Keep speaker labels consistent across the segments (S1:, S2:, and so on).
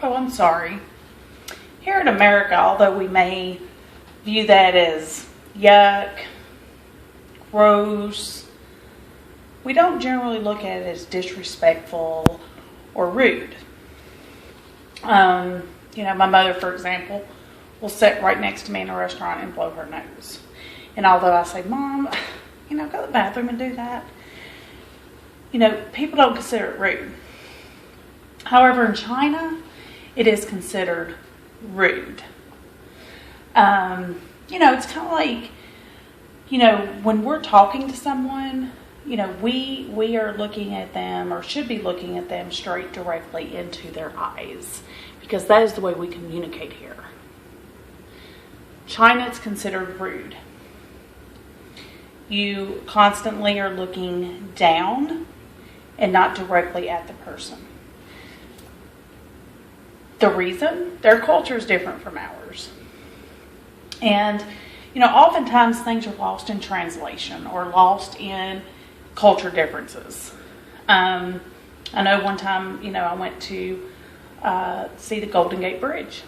S1: Oh, I'm sorry. Here in America, although we may view that as yuck, gross, we don't generally look at it as disrespectful or rude. My mother, for example, will sit right next to me in a restaurant and blow her nose. And although I say, Mom, go to the bathroom and do that, people don't consider it rude. However, in China, it is considered rude. It's kind of like, when we're talking to someone, we are looking at them, or should be looking at them, straight directly into their eyes, because that is the way we communicate here. China, it's considered rude. You constantly are looking down and not directly at the person. The reason? Their culture is different from ours. And, oftentimes things are lost in translation or lost in culture differences. I know one time, I went to see the Golden Gate Bridge.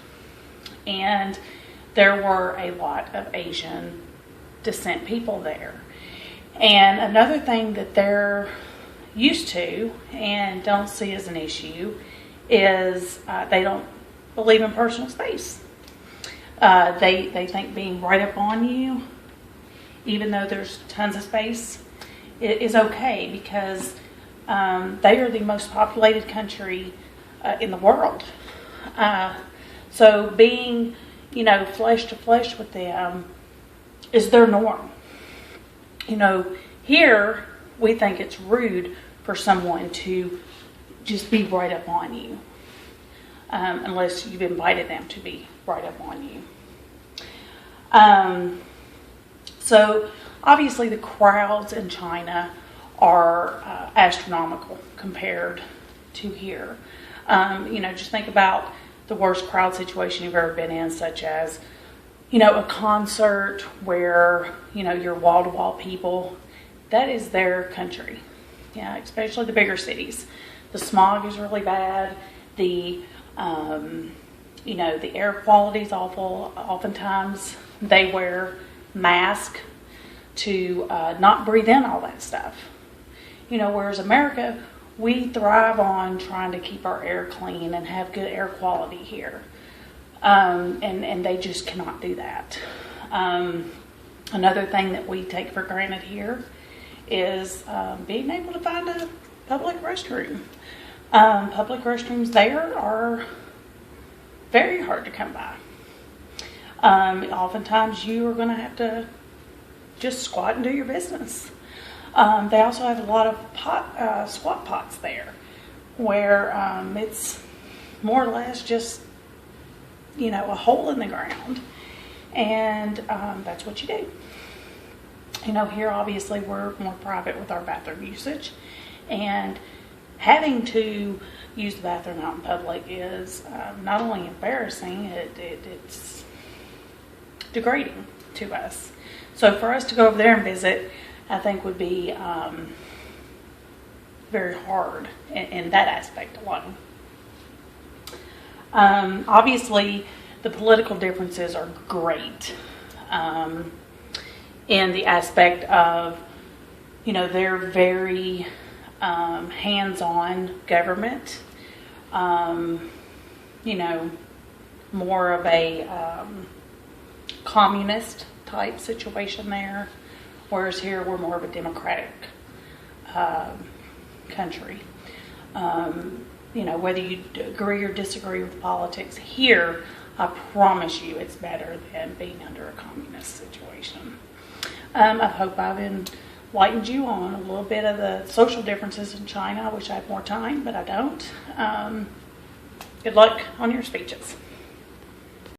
S1: And there were a lot of Asian descent people there. And another thing that they're used to and don't see as an issue is they don't believe in personal space. They think being right up on you, even though there's tons of space, is okay, because they are the most populated country in the world. So being, flesh to flesh with them is their norm. Here we think it's rude for someone to just be right up on you, unless you've invited them to be right up on you. So obviously the crowds in China are astronomical compared to here. Just think about the worst crowd situation you've ever been in, such as, a concert where, you're wall-to-wall people. That is their country. Yeah, especially the bigger cities. The smog is really bad. The air quality is awful. Oftentimes they wear masks to not breathe in all that stuff. Whereas America, we thrive on trying to keep our air clean and have good air quality here. And they just cannot do that. Another thing that we take for granted here is being able to find a public restroom. Public restrooms there are very hard to come by. Oftentimes you are going to have to just squat and do your business. They also have a lot of squat pots there, where it's more or less just, a hole in the ground, and that's what you do. Here obviously we're more private with our bathroom usage, and having to use the bathroom out in public is not only embarrassing, it's degrading to us. So for us to go over there and visit, I think would be very hard in that aspect alone. Obviously, the political differences are great in the aspect of, they're very hands-on government, more of a communist type situation there, whereas here we're more of a democratic country. Whether you agree or disagree with politics here, I promise you it's better than being under a communist situation. I hope I've enlightened you on a little bit of the social differences in China. I wish I had more time, but I don't. Good luck on your speeches.